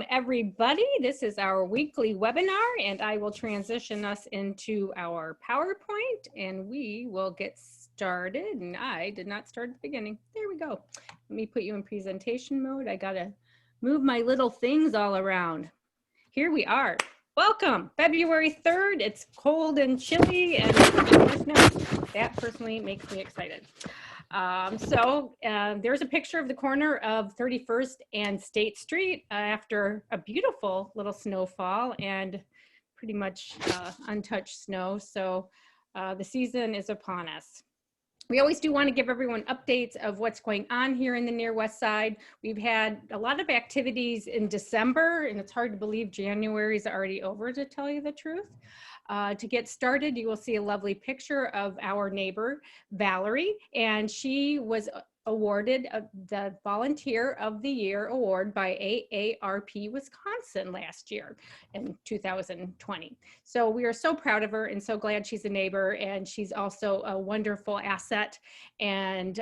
everybody. This is our weekly webinar, and I will transition us into our PowerPoint, and we will get started. And I did not start at the beginning. There we go. Let me put you in presentation mode. I gotta move my little things all around. Here we are. Welcome, February 3rd. It's cold and chilly, and that personally makes me excited. There's a picture of the corner of 31st and State Street after a beautiful little snowfall and pretty much untouched snow. So the season is upon us. We always do want to give everyone updates of what's going on here in the near west side. We've had a lot of activities in December, and it's hard to believe January is already over, to tell you the truth. To get started, you will see a lovely picture of our neighbor, Valerie, and she was awarded the Volunteer of the Year award by AARP Wisconsin last year in 2020. So we are so proud of her and so glad she's a neighbor, and she's also a wonderful asset and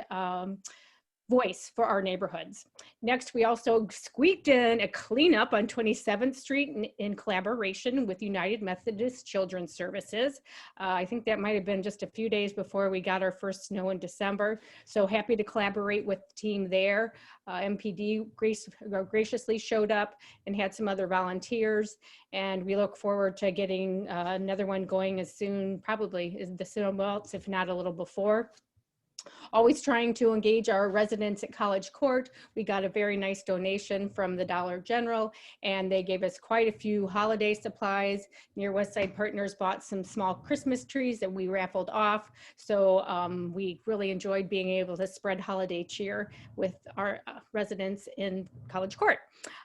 voice for our neighborhoods. Next, we also squeaked in a cleanup on 27th Street in collaboration with United Methodist Children's Services. I think that might have been just a few days before we got our first snow in December. So happy to collaborate with the team there. MPD graciously showed up and had some other volunteers, and we look forward to getting another one going as soon, probably as the snow melts, if not a little before. Always trying to engage our residents at College Court. We got a very nice donation from the Dollar General, and they gave us quite a few holiday supplies. Near West Side Partners bought some small Christmas trees that we raffled off. So we really enjoyed being able to spread holiday cheer with our residents in College Court.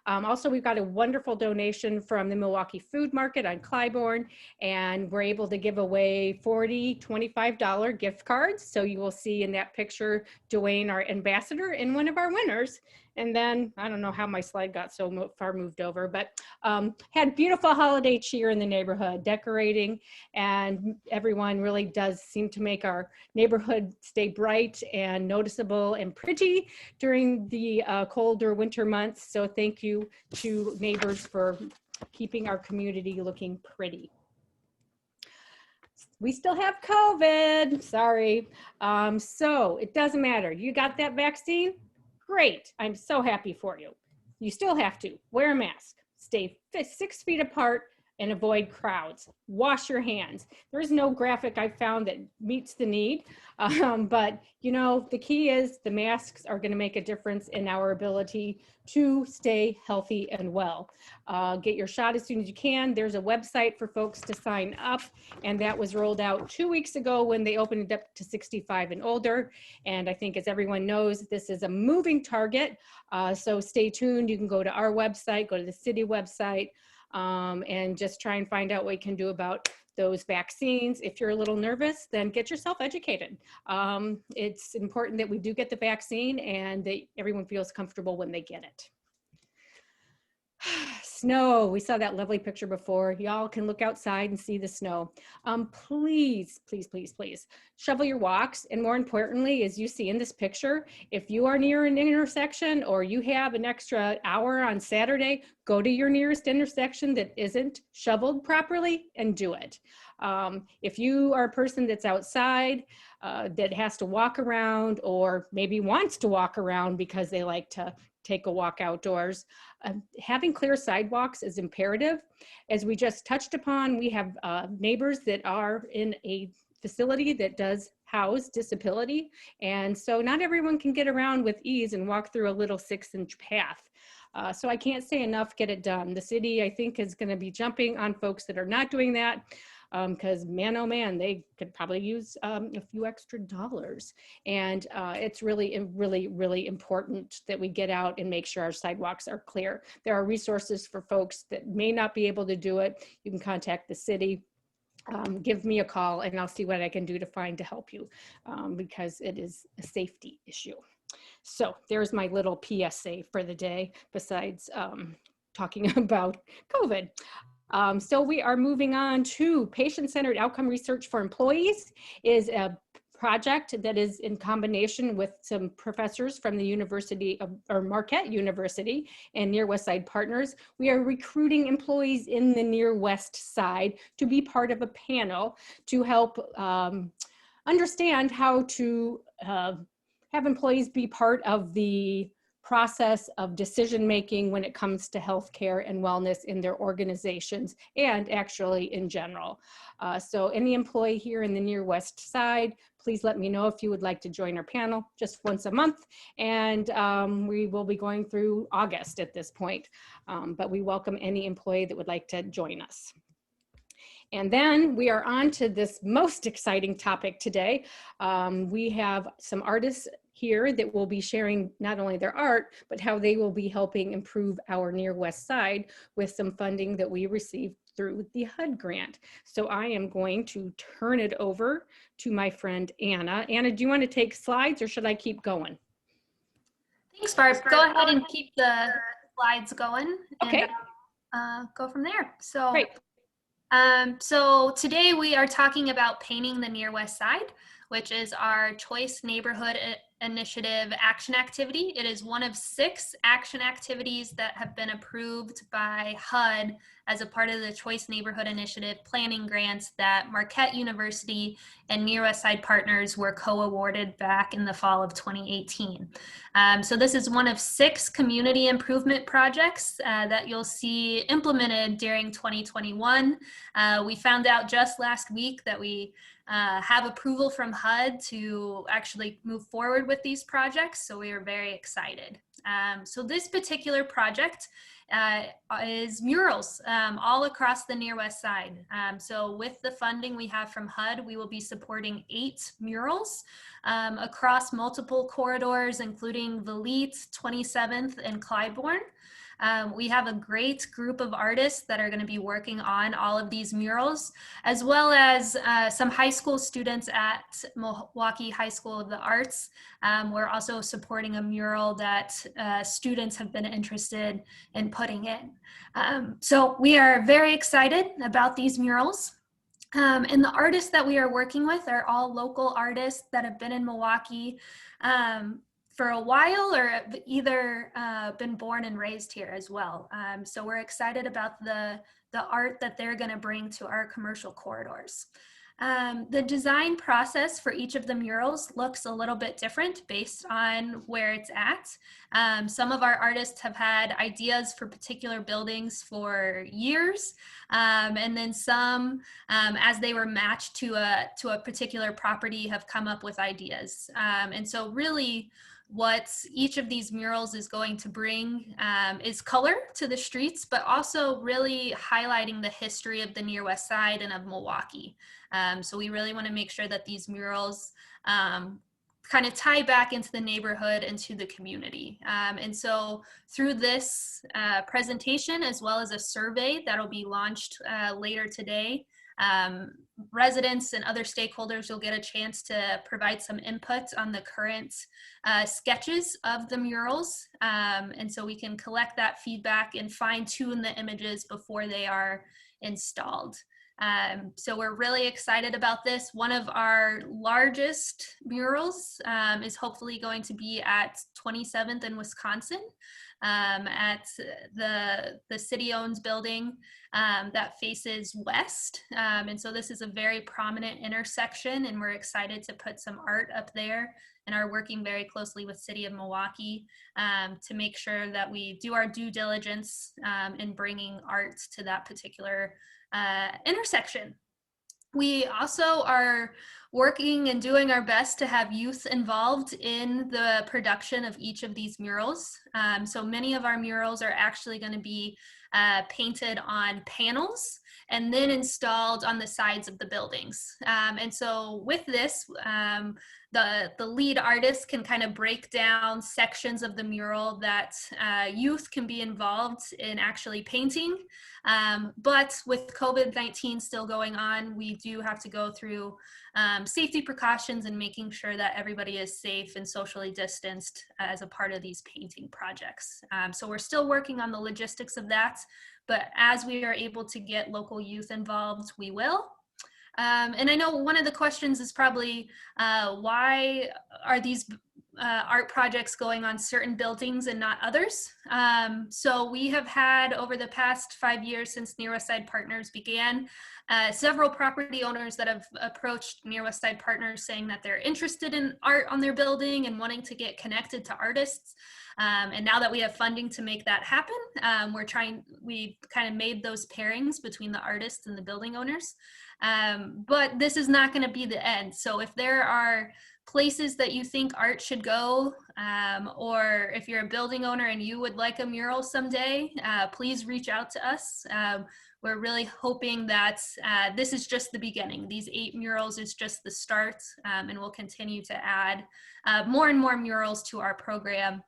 Also, we've got a wonderful donation from the Milwaukee Food Market on Clybourne, and we're able to give away $40, $25 gift cards. So you will see in that picture Dwayne, our ambassador, and one of our winners. And then I don't know how my slide got so far moved over, but had beautiful holiday cheer in the neighborhood, decorating, and everyone really does seem to make our neighborhood stay bright and noticeable and pretty during the colder winter months. So thank you to neighbors for keeping our community looking pretty. We still have COVID, sorry. So it doesn't matter. You got that vaccine? Great, I'm so happy for you. You still have to wear a mask, stay 6 feet apart, and avoid crowds. Wash your hands. There's no graphic I found that meets the need, but you know, the key is the masks are gonna make a difference in our ability to stay healthy and well. Get your shot as soon as you can. There's a website for folks to sign up, and that was rolled out 2 weeks ago when they opened it up to 65 and older. And I think, as everyone knows, this is a moving target, so stay tuned. You can go to our website, go to the city website, and just try and find out what you can do about those vaccines. If you're a little nervous, then get yourself educated. It's important that we do get the vaccine and that everyone feels comfortable when they get it. Snow, we saw that lovely picture before. Y'all can look outside and see the snow. Please, please, please, please shovel your walks. And more importantly, as you see in this picture, if you are near an intersection or you have an extra hour on Saturday, go to your nearest intersection that isn't shoveled properly and do it. If you are a person that's outside that has to walk around, or maybe wants to walk around because they like to take a walk outdoors, having clear sidewalks is imperative. As we just touched upon, we have neighbors that are in a facility that does house disability, and so not everyone can get around with ease and walk through a little 6-inch path. So I can't say enough, get it done. The city, I think, is going to be jumping on folks that are not doing that, because man, oh man, they could probably use a few extra dollars. And it's really, really, really important that we get out and make sure our sidewalks are clear. There are resources for folks that may not be able to do it. You can contact the city. Give me a call and I'll see what I can do to help you, because it is a safety issue. So there's my little PSA for the day, besides talking about COVID. So we are moving on to patient-centered outcome research for employees. Is a project that is in combination with some professors from the University of, or Marquette University and Near West Side Partners. We are recruiting employees in the Near West Side to be part of a panel to help understand how to have employees be part of the process of decision-making when it comes to healthcare and wellness in their organizations and actually in general. So any employee here in the Near West Side, please let me know if you would like to join our panel just once a month. And we will be going through August at this point, but we welcome any employee that would like to join us. And then we are on to this most exciting topic today. We have some artists here that will be sharing not only their art, but how they will be helping improve our Near West Side with some funding that we received through the HUD grant. So I am going to turn it over to my friend Anna. Anna, do you want to take slides or should I keep going? Thanks, Barb. Go ahead and keep the slides going. Okay. And go from there. So, great. So today we are talking about painting the Near West Side, which is our Choice Neighborhood Initiative action activity. It is one of 6 action activities that have been approved by HUD as a part of the Choice Neighborhood Initiative planning grants that Marquette University and Near West Side Partners were co-awarded back in the fall of 2018. So this is one of 6 community improvement projects that you'll see implemented during 2021. We found out just last week that we have approval from HUD to actually move forward with these projects, so we are very excited. So this particular project is murals all across the Near West Side. So with the funding we have from HUD, we will be supporting 8 murals across multiple corridors, including Valete, 27th, and Clybourne. We have a great group of artists that are going to be working on all of these murals, as well as some high school students at Milwaukee High School of the Arts. We're also supporting a mural that students have been interested in putting in. So we are very excited about these murals. And the artists that we are working with are all local artists that have been in Milwaukee for a while, or either been born and raised here as well. So we're excited about the art that they're going to bring to our commercial corridors. The design process for each of the murals looks a little bit different based on where it's at. Some of our artists have had ideas for particular buildings for years, and then some, as they were matched to a particular property, have come up with ideas. And so really, what each of these murals is going to bring is color to the streets, but also really highlighting the history of the Near West Side and of Milwaukee. So we really want to make sure that these murals kind of tie back into the neighborhood and to the community. And so through this presentation, as well as a survey that'll be launched later today, residents and other stakeholders will get a chance to provide some input on the current sketches of the murals. And so we can collect that feedback and fine tune the images before they are installed. So we're really excited about this. One of our largest murals is hopefully going to be at 27th in Wisconsin, at the city-owned building that faces west. And so this is a very prominent intersection, and we're excited to put some art up there, and are working very closely with City of Milwaukee to make sure that we do our due diligence in bringing art to that particular intersection. We also are working and doing our best to have youth involved in the production of each of these murals. So many of our murals are actually going to be painted on panels and then installed on the sides of the buildings. And so with this, the lead artist can kind of break down sections of the mural that youth can be involved in actually painting. But with COVID-19 still going on, we do have to go through safety precautions and making sure that everybody is safe and socially distanced as a part of these painting projects. So we're still working on the logistics of that, but as we are able to get local youth involved, we will. And I know one of the questions is probably why are these art projects going on certain buildings and not others? So we have had over the past 5 years since Near West Side Partners began, several property owners that have approached Near West Side Partners saying that they're interested in art on their building and wanting to get connected to artists. And now that we have funding to make that happen, we've kind of made those pairings between the artists and the building owners. But this is not going to be the end. So if there are places that you think art should go, or if you're a building owner and you would like a mural someday, please reach out to us. We're really hoping that this is just the beginning. These 8 murals is just the start, and we'll continue to add more and more murals to our program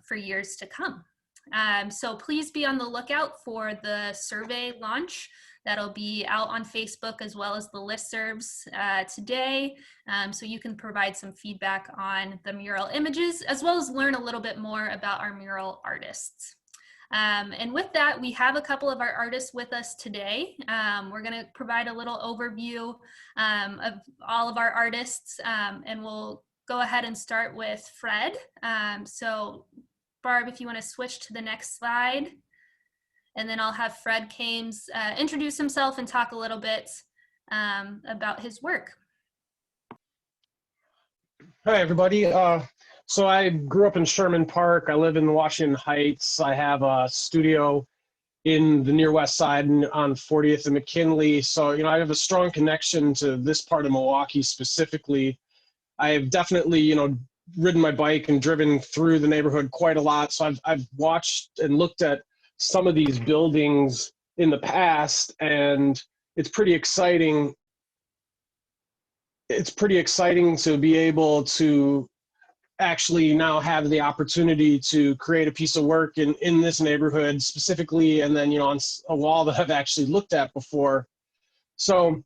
for years to come. So please be on the lookout for the survey launch. That'll be out on Facebook as well as the listservs today. So you can provide some feedback on the mural images, as well as learn a little bit more about our mural artists. And with that, we have a couple of our artists with us today. We're gonna provide a little overview of all of our artists, and we'll go ahead and start with Fred. So Barb, if you wanna switch to the next slide. And then I'll have Fred Kames introduce himself and talk a little bit about his work. Hi, everybody. So I grew up in Sherman Park. I live in Washington Heights. I have a studio in the Near West Side on 40th and McKinley. So, I have a strong connection to this part of Milwaukee specifically. I have definitely, ridden my bike and driven through the neighborhood quite a lot. So I've watched and looked at some of these buildings in the past, and it's pretty exciting. It's pretty exciting to be able to actually now have the opportunity to create a piece of work in this neighborhood specifically, and then, on a wall that I've actually looked at before. So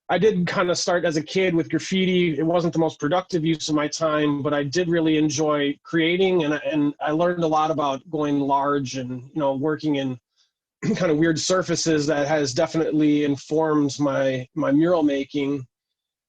I did kind of start as a kid with graffiti. It wasn't the most productive use of my time, but I did really enjoy creating, and I learned a lot about going large and, working in kind of weird surfaces that has definitely informed my mural making.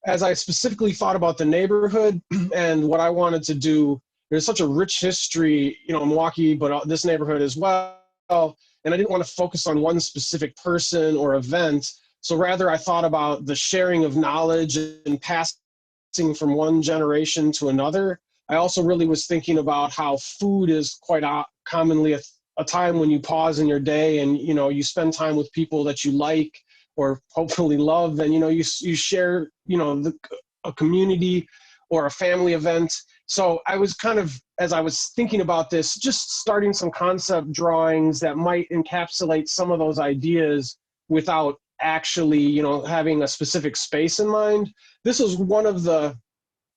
As I specifically thought about the neighborhood and what I wanted to do, there's such a rich history, in Milwaukee, but this neighborhood as well. And I didn't want to focus on one specific person or event. So rather, I thought about the sharing of knowledge and passing from one generation to another. I also really was thinking about how food is quite commonly a time when you pause in your day and, you spend time with people that you like or hopefully love, and, you share, a community or a family event. So I was kind of, as I was thinking about this, just starting some concept drawings that might encapsulate some of those ideas without actually, having a specific space in mind. This is one of the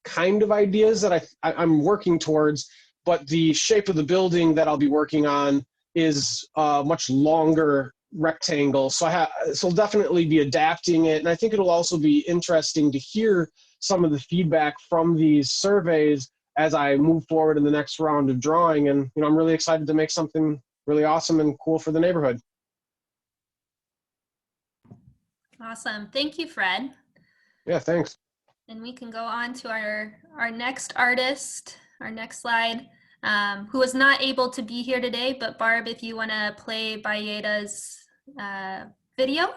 kind of ideas that I'm working towards, but the shape of the building that I'll be working on is a much longer rectangle. So I'll definitely be adapting it. And I think it'll also be interesting to hear some of the feedback from these surveys as I move forward in the next round of drawing. And, I'm really excited to make something really awesome and cool for the neighborhood. Awesome. Thank you, Fred. Yeah, thanks. And we can go on to our next artist, our next slide, who was not able to be here today, but Barb, if you want to play Bayeda's video.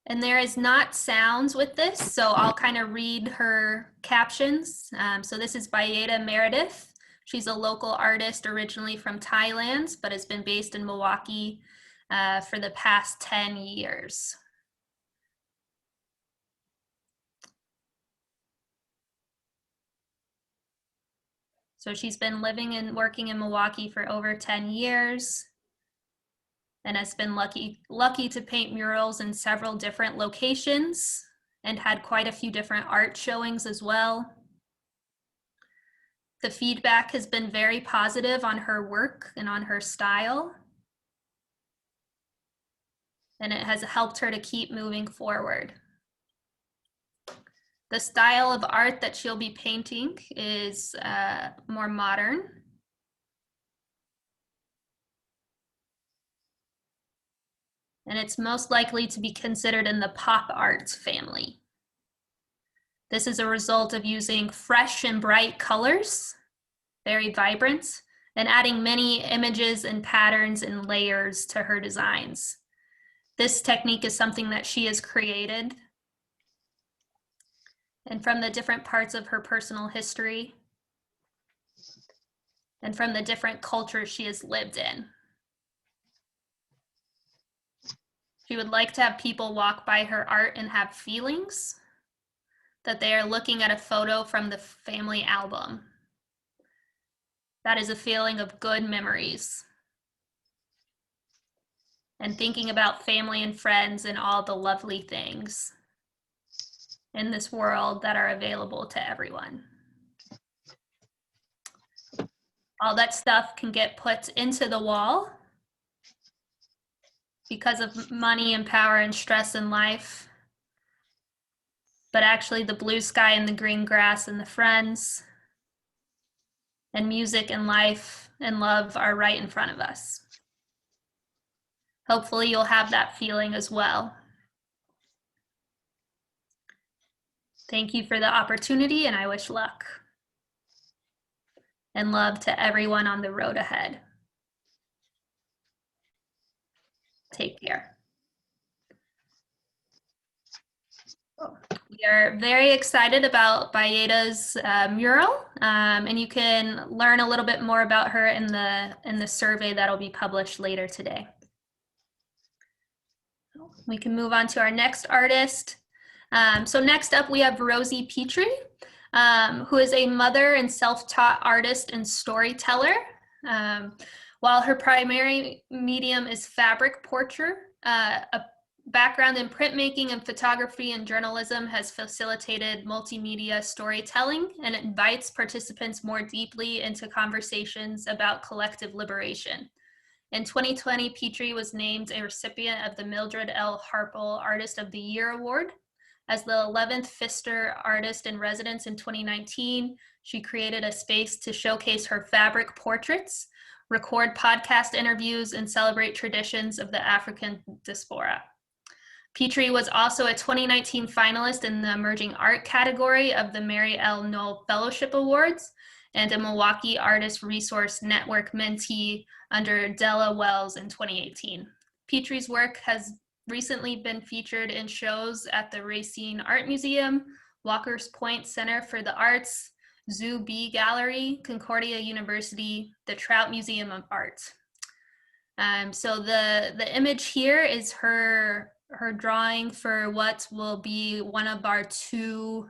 And there is not sounds with this, so I'll kind of read her captions. So this is Bayeda Meredith. She's a local artist originally from Thailand, but has been based in Milwaukee for the past 10 years. So she's been living and working in Milwaukee for over 10 years and has been lucky to paint murals in several different locations and had quite a few different art showings as well. The feedback has been very positive on her work and on her style, and it has helped her to keep moving forward. The style of art that she'll be painting is more modern. and it's most likely to be considered in the pop art family. This is a result of using fresh and bright colors, very vibrant, and adding many images and patterns and layers to her designs. This technique is something that she has created, and from the different parts of her personal history, and from the different cultures she has lived in. She would like to have people walk by her art and have feelings that they are looking at a photo from the family album. That is a feeling of good memories and thinking about family and friends and all the lovely things in this world that are available to everyone. All that stuff can get put into the wall because of money and power and stress in life. But actually the blue sky and the green grass and the friends and music and life and love are right in front of us. Hopefully you'll have that feeling as well. Thank you for the opportunity, and I wish luck and love to everyone on the road ahead. Take care. We are very excited about Bayeda's mural, and you can learn a little bit more about her in the survey that'll be published later today. We can move on to our next artist. So next up we have Rosie Petrie, who is a mother and self-taught artist and storyteller. While her primary medium is fabric portraiture, a background in printmaking and photography and journalism has facilitated multimedia storytelling and invites participants more deeply into conversations about collective liberation. In 2020, Petrie was named a recipient of the Mildred L. Harpel Artist of the Year Award. As the 11th Pfister Artist in Residence in 2019, she created a space to showcase her fabric portraits, record podcast interviews, and celebrate traditions of the African diaspora. Petrie was also a 2019 finalist in the Emerging Art category of the Mary L. Knoll Fellowship Awards and a Milwaukee Artist Resource Network mentee under Della Wells in 2018. Petrie's work has recently been featured in shows at the Racine Art Museum, Walker's Point Center for the Arts, Zoo B Gallery, Concordia University, the Trout Museum of Art. So the image here is her drawing for what will be one of our two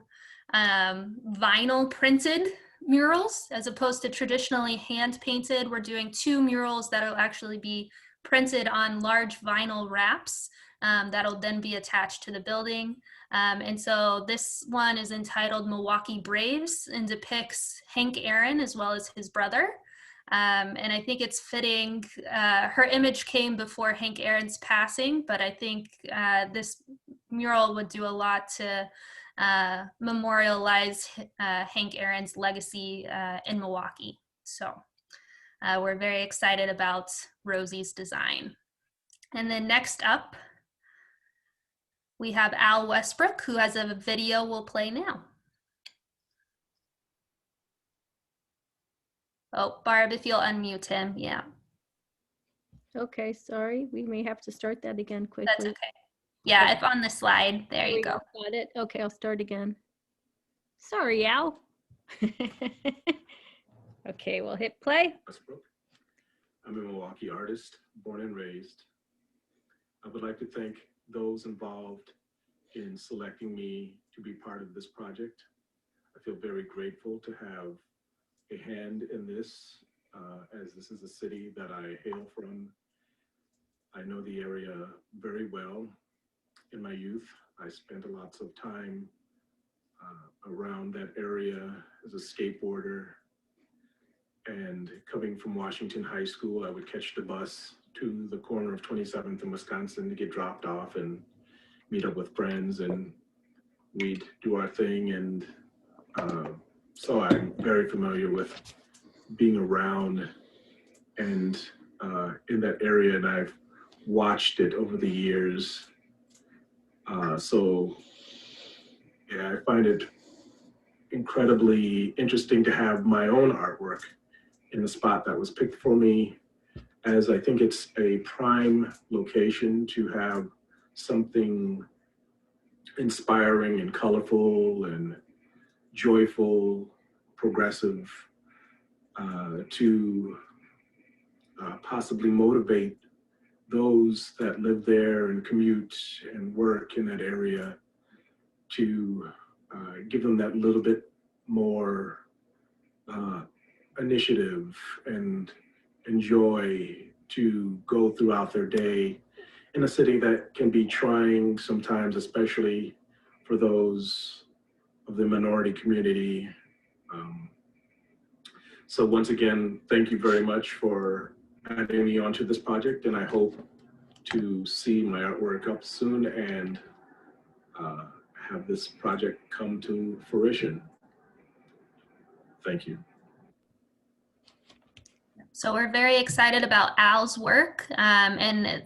vinyl printed murals, as opposed to traditionally hand painted. We're doing two murals that will actually be printed on large vinyl wraps that'll then be attached to the building. And so this one is entitled Milwaukee Braves and depicts Hank Aaron as well as his brother. And I think it's fitting, her image came before Hank Aaron's passing, but I think this mural would do a lot to memorialize Hank Aaron's legacy in Milwaukee. So we're very excited about Rosie's design. And then next up, we have Al Westbrook, who has a video we'll play now. Oh, Barb, if you'll unmute him, yeah. Okay, sorry. We may have to start that again quickly. That's okay. Yeah, if on the slide, there you go. Got it. Okay, I'll start again. Sorry, Al. Okay, we'll hit play. Westbrook. I'm a Milwaukee artist, born and raised. I would like to thank those involved in selecting me to be part of this project. I feel very grateful to have a hand in this, as this is a city that I hail from. I know the area very well. In my youth, I spent lots of time around that area as a skateboarder. And coming from Washington High School, I would catch the bus to the corner of 27th and Wisconsin to get dropped off and meet up with friends, and we'd do our thing. And so I'm very familiar with being around and in that area. And I've watched it over the years. So yeah, I find it incredibly interesting to have my own artwork in the spot that was picked for me, as I think it's a prime location to have something inspiring and colorful and joyful, progressive, to possibly motivate those that live there and commute and work in that area, to give them that little bit more initiative and enjoy to go throughout their day in a city that can be trying sometimes, especially for those of the minority community. Um, so once again, thank you very much for adding me onto this project, and I hope to see my artwork up soon and have this project come to fruition. Thank you. So we're very excited about Al's work, and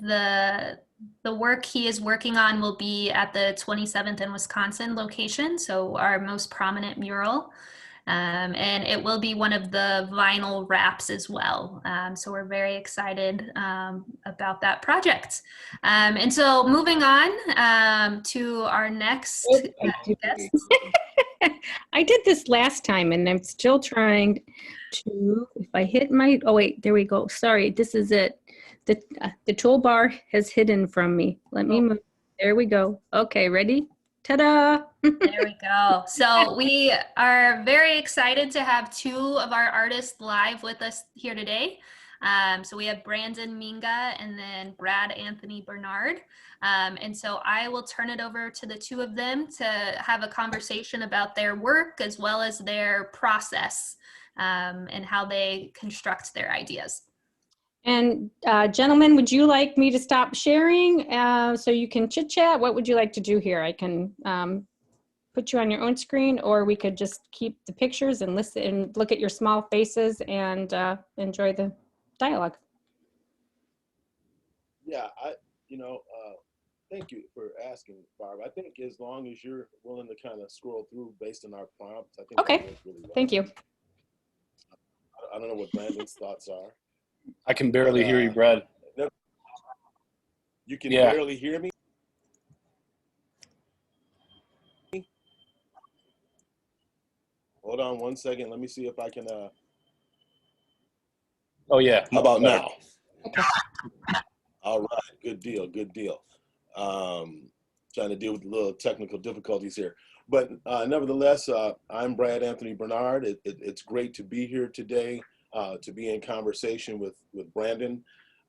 the work he is working on will be at the 27th and Wisconsin location, so our most prominent mural. And it will be one of the vinyl wraps as well. So we're very excited about that project. And so moving on to our next guest. I did this last time and I'm still trying to, if I hit my, oh wait, there we go. Sorry, this is it. The toolbar has hidden from me. Let me move. There we go. Okay, ready? Ta-da! There we go. So we are very excited to have two of our artists live with us here today. So we have Brandon Minga and then Brad Anthony Bernard. And so I will turn it over to the two of them to have a conversation about their work as well as their process and how they construct their ideas. And gentlemen, would you like me to stop sharing so you can chit chat? What would you like to do here? I can put you on your own screen, or we could just keep the pictures and listen and look at your small faces and enjoy the dialogue. Yeah, thank you for asking, Barb. I think as long as you're willing to kind of scroll through based on our prompts, I think Okay. that works really well. Thank you. I don't know what Brandon's thoughts are. I can barely hear you, Brad. You can Yeah. barely hear me? Hold on one second. Let me see if I can. Oh, yeah. How about now? Okay. All right. Good deal. Good deal. Trying to deal with a little technical difficulties here. But nevertheless, I'm Brad Anthony Bernard. It's great to be here today, to be in conversation with Brandon.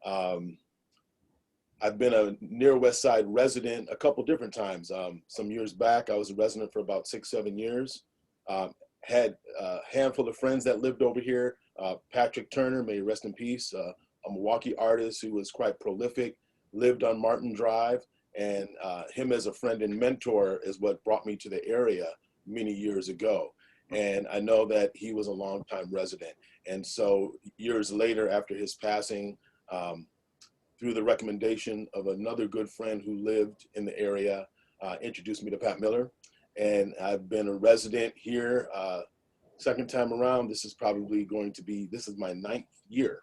I've been a near West Side resident a couple different times. Some years back, I was a resident for about 6-7 years. Had a handful of friends that lived over here. Patrick Turner, may he rest in peace, a Milwaukee artist who was quite prolific, lived on Martin Drive, and him as a friend and mentor is what brought me to the area many years ago. And I know that he was a longtime resident. And so years later, after his passing, through the recommendation of another good friend who lived in the area, introduced me to Pat Miller. And I've been a resident here. Second time around, this is probably going to be, this is my 9th year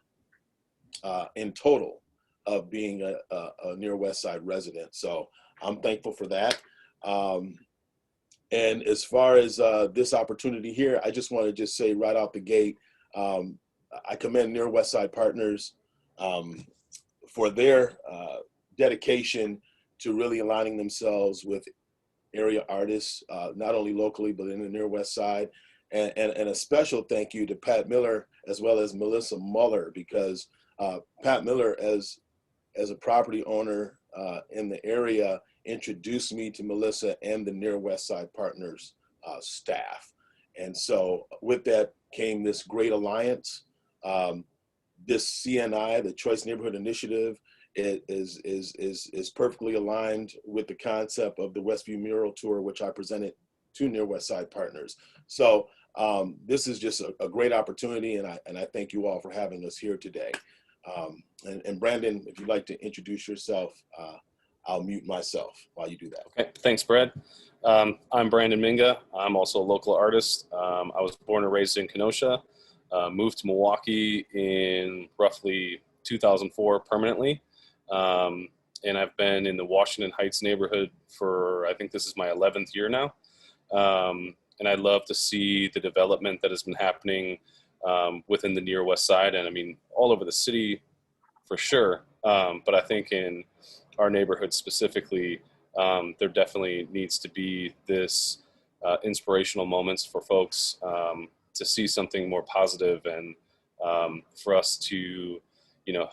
in total of being a near West Side resident. So I'm thankful for that. And as far as this opportunity here, I just want to just say right out the gate, I commend Near West Side Partners for their dedication to really aligning themselves with area artists, not only locally, but in the Near West Side. And a special thank you to Pat Miller as well as Melissa Muller, because Pat Miller, as a property owner in the area, introduced me to Melissa and the Near West Side Partners staff. And so with that came this great alliance. This CNI, the Choice Neighborhood Initiative, is perfectly aligned with the concept of the Westview Mural Tour, which I presented to Near West Side Partners. So this is just a great opportunity, and I thank you all for having us here today. And Brandon, if you'd like to introduce yourself, I'll mute myself while you do that. Okay, thanks, Brad. I'm Brandon Minga. I'm also a local artist. I was born and raised in Kenosha, moved to Milwaukee in roughly 2004 permanently. And I've been in the Washington Heights neighborhood for, I think this is my 11th year now. And I'd love to see the development that has been happening within the Near West Side. And I mean, all over the city for sure. But I think in our neighborhood specifically, there definitely needs to be this inspirational moments for folks to see something more positive and for us to,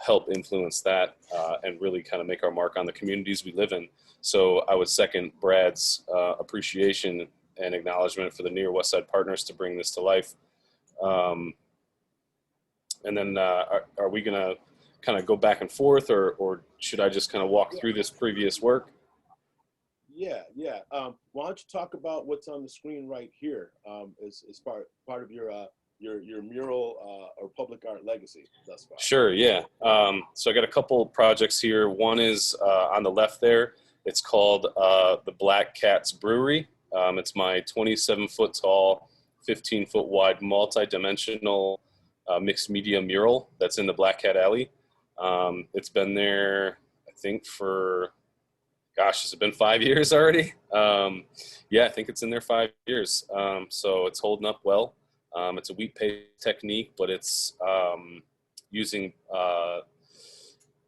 help influence that and really kind of make our mark on the communities we live in. So I would second Brad's appreciation and acknowledgement for the Near West Side partners to bring this to life. And then are we going to kind of go back and forth, or should I just kind of walk through this previous work? Yeah. Why don't you talk about what's on the screen right here as part of your mural or public art legacy thus far? Sure, yeah. So I got a couple projects here. One is on the left there. It's called the Black Cat's Brewery. It's my 27-foot tall, 15-foot wide, multi-dimensional mixed media mural that's in the Black Cat Alley. It's been there, I think, for, gosh, has it been 5 years already? Yeah, I think it's in there 5 years. So it's holding up well. It's a wheat paste technique, but it's using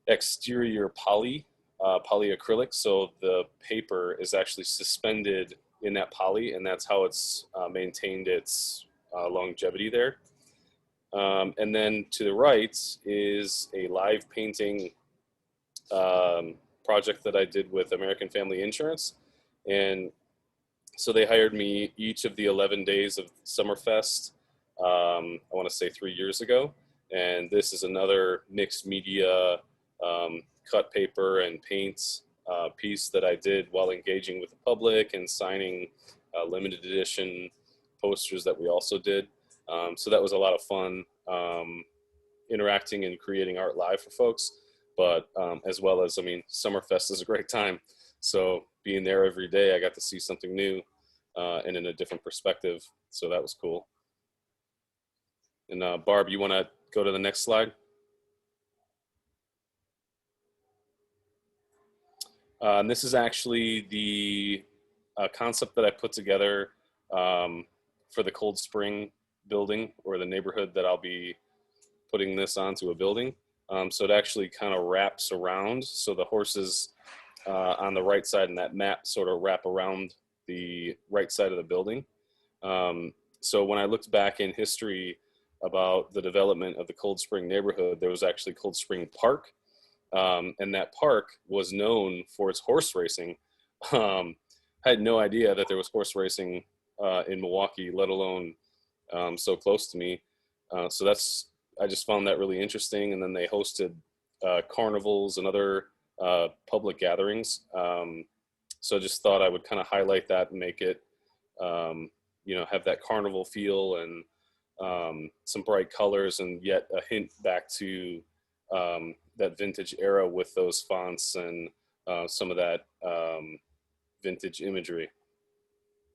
exterior polyacrylic. So the paper is actually suspended in that poly, and that's how it's maintained its longevity there. And then to the right is a live painting project that I did with American Family Insurance. And so they hired me each of the 11 days of Summerfest, I want to say 3 years ago. And this is another mixed media cut paper and paint piece that I did while engaging with the public and signing limited edition posters that we also did. So that was a lot of fun interacting and creating art live for folks. But as well as, I mean, Summerfest is a great time. So being there every day, I got to see something new and in a different perspective. So that was cool. And Barb, you want to go to the next slide? And this is actually the concept that I put together for the Cold Spring building, or the neighborhood that I'll be putting this onto a building. So it actually kind of wraps around. So the horses on the right side and that map sort of wrap around the right side of the building. So when I looked back in history about the development of the Cold Spring neighborhood, there was actually Cold Spring Park. And that park was known for its horse racing. I had no idea that there was horse racing in Milwaukee, let alone so close to me. So I just found that really interesting. And then they hosted carnivals and other public gatherings. So I just thought I would kind of highlight that and make it, have that carnival feel and some bright colors, and yet a hint back to that vintage era with those fonts and some of that vintage imagery.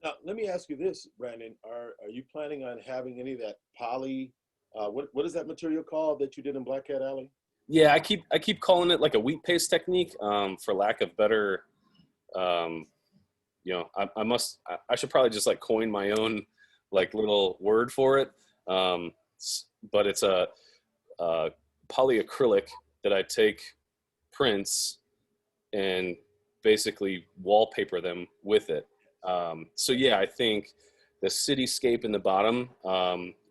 Now, let me ask you this, Brandon. Are you planning on having any of that poly? What is that material called that you did in Black Cat Alley? Yeah, I keep calling it like a wheat paste technique for lack of better. I should probably just like coin my own like little word for it. But it's a polyacrylic that I take prints and basically wallpaper them with it. So yeah, I think the cityscape in the bottom,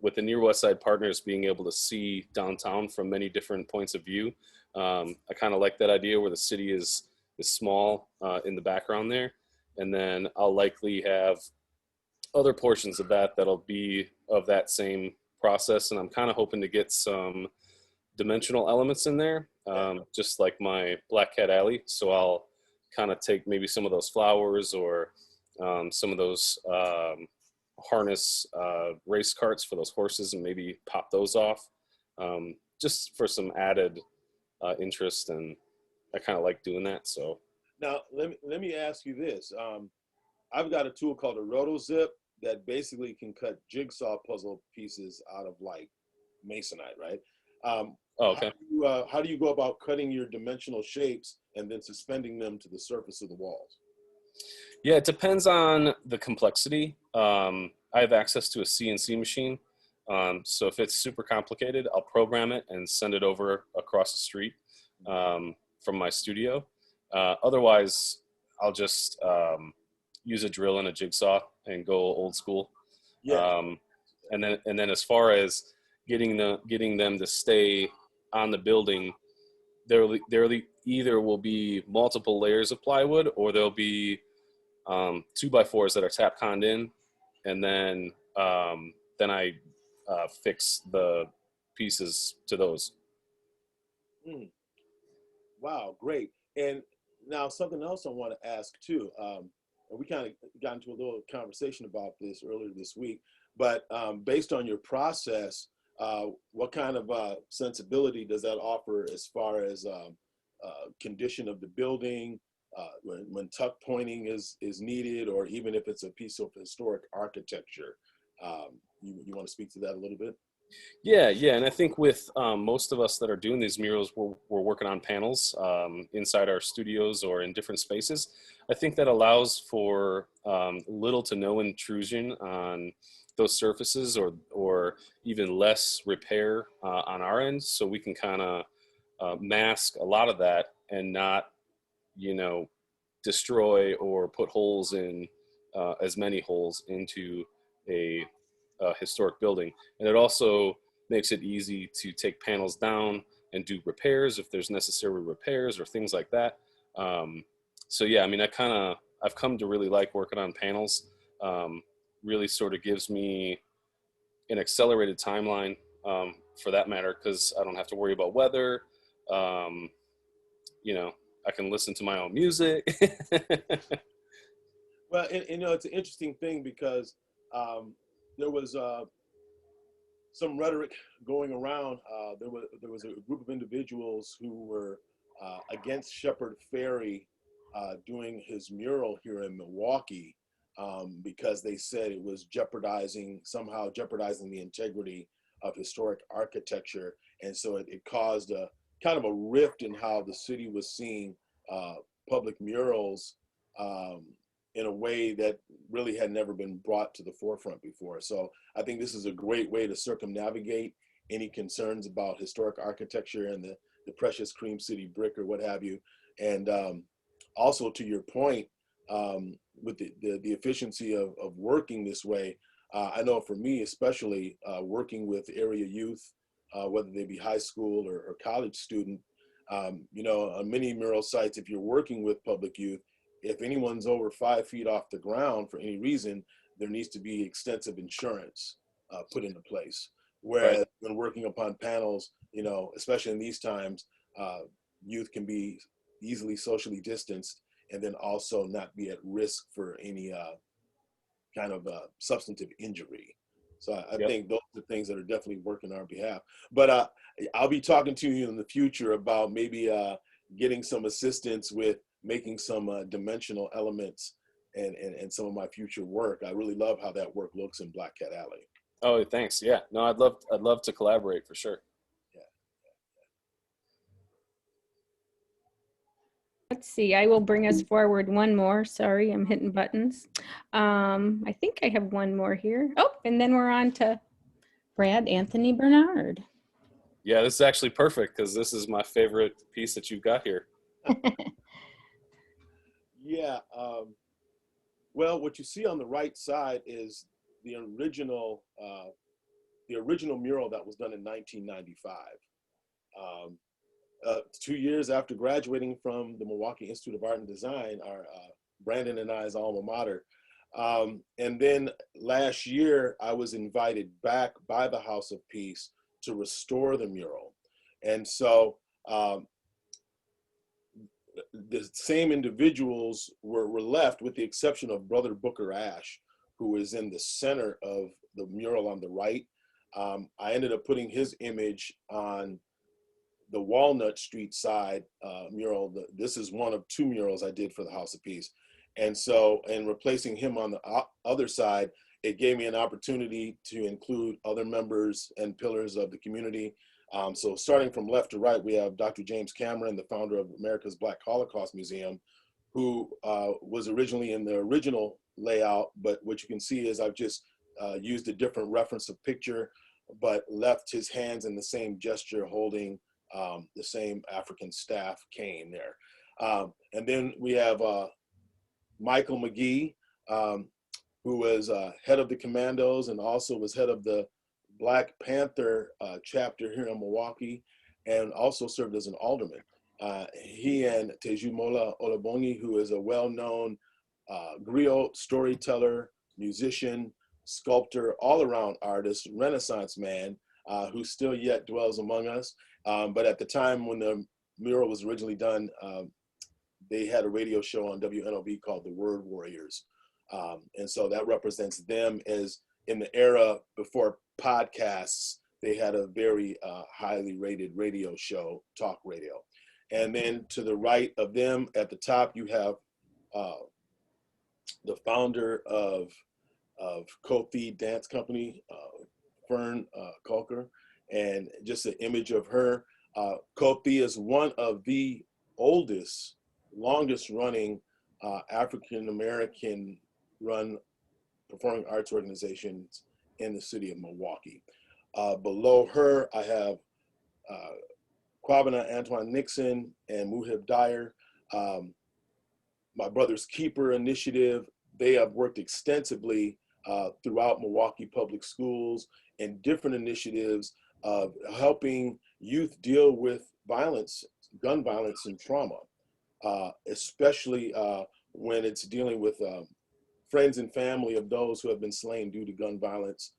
with the Near West Side partners being able to see downtown from many different points of view, I kind of like that idea where the city is small in the background there. And then I'll likely have other portions of that'll be of that same process. And I'm kind of hoping to get some dimensional elements in there, just like my Black Cat Alley. So I'll kind of take maybe some of those flowers or some of those harness race carts for those horses and maybe pop those off. just for some added interest, and I kind of like doing that. So Now, let me ask you this. I've got a tool called a RotoZip that basically can cut jigsaw puzzle pieces out of like masonite, right? oh, okay. How do you go about cutting your dimensional shapes and then suspending them to the surface of the walls? Yeah, it depends on the complexity. I have access to a CNC machine. So if it's super complicated, I'll program it and send it over across the street from my studio. Otherwise, I'll just use a drill and a jigsaw and go old school. Yeah. And then as far as getting them to stay on the building, there either will be multiple layers of plywood, or there'll be 2x4s that are tap conned in, and then I fix the pieces to those. Wow, great. And now something else I want to ask too. And we kind of got into a little conversation about this earlier this week, but based on your process, what kind of sensibility does that offer as far as condition of the building, when tuck pointing is needed, or even if it's a piece of historic architecture? You want to speak to that a little bit? Yeah, and I think with most of us that are doing these murals, we're working on panels inside our studios or in different spaces. I think that allows for little to no intrusion on those surfaces, or even less repair on our end, so we can kind of mask a lot of that and not, destroy or put holes in as many holes into a historic building. And it also makes it easy to take panels down and do repairs if there's necessary repairs or things like that. So yeah, I mean, I've come to really like working on panels. Really sort of gives me an accelerated timeline for that matter, because I don't have to worry about weather. I can listen to my own music. Well, and it's an interesting thing because there was some rhetoric going around. There was a group of individuals who were against Shepard Fairey doing his mural here in Milwaukee because they said it was somehow jeopardizing the integrity of historic architecture, and so it caused a kind of a rift in how the city was seeing public murals in a way that really had never been brought to the forefront before. So I think this is a great way to circumnavigate any concerns about historic architecture and the precious Cream City brick or what have you. And also to your point, with the efficiency of working this way, I know for me, especially working with area youth, whether they be high school or college student, on many mural sites, if you're working with public youth, if anyone's over 5 feet off the ground for any reason, there needs to be extensive insurance put into place. Whereas when working upon panels, especially in these times, youth can be easily socially distanced and then also not be at risk for any kind of substantive injury. So I think those are things that are definitely working on our behalf. But I'll be talking to you in the future about maybe getting some assistance with making some dimensional elements and some of my future work. I really love how that work looks in Black Cat Alley. Oh, thanks. Yeah, no, I'd love to collaborate for sure. Let's see, I will bring us forward one more. Sorry, I'm hitting buttons. I think I have one more here. Oh, and then we're on to Brad Anthony Bernard. Yeah, this is actually perfect because this is my favorite piece that you've got here. Yeah. Well, what you see on the right side is the original mural that was done in 1995. 2 years after graduating from the Milwaukee Institute of Art and Design, our Brandon and I's alma mater. And then last year, I was invited back by the House of Peace to restore the mural. And so the same individuals were left, with the exception of Brother Booker Ash, who is in the center of the mural on the right. I ended up putting his image on the Walnut Street side mural. This is one of 2 murals I did for the House of Peace. And so, in replacing him on the other side, it gave me an opportunity to include other members and pillars of the community. So starting from left to right, we have Dr. James Cameron, the founder of America's Black Holocaust Museum, who was originally in the original layout, but what you can see is I've just used a different reference of picture, but left his hands in the same gesture holding the same African staff cane there. And then we have Michael McGee, who was head of the Commandos and also was head of the Black Panther chapter here in Milwaukee, and also served as an alderman. He and Tejumola Olabongi, who is a well-known griot storyteller, musician, sculptor, all-around artist, Renaissance man, who still yet dwells among us. But at the time when the mural was originally done, they had a radio show on WNOB called The Word Warriors. And so that represents them as in the era before podcasts, they had a very highly rated radio show, talk radio. And then to the right of them at the top, you have the founder of Kofi Dance Company, Fern Culker, and just an image of her. Kofi is one of the oldest, longest running African-American run performing arts organizations in the city of Milwaukee. Below her, I have Kwabena Antoine Nixon and Muhib Dyer. My Brother's Keeper initiative, they have worked extensively throughout Milwaukee public schools and different initiatives of helping youth deal with violence, gun violence and trauma, especially when it's dealing with friends and family of those who have been slain due to gun violence.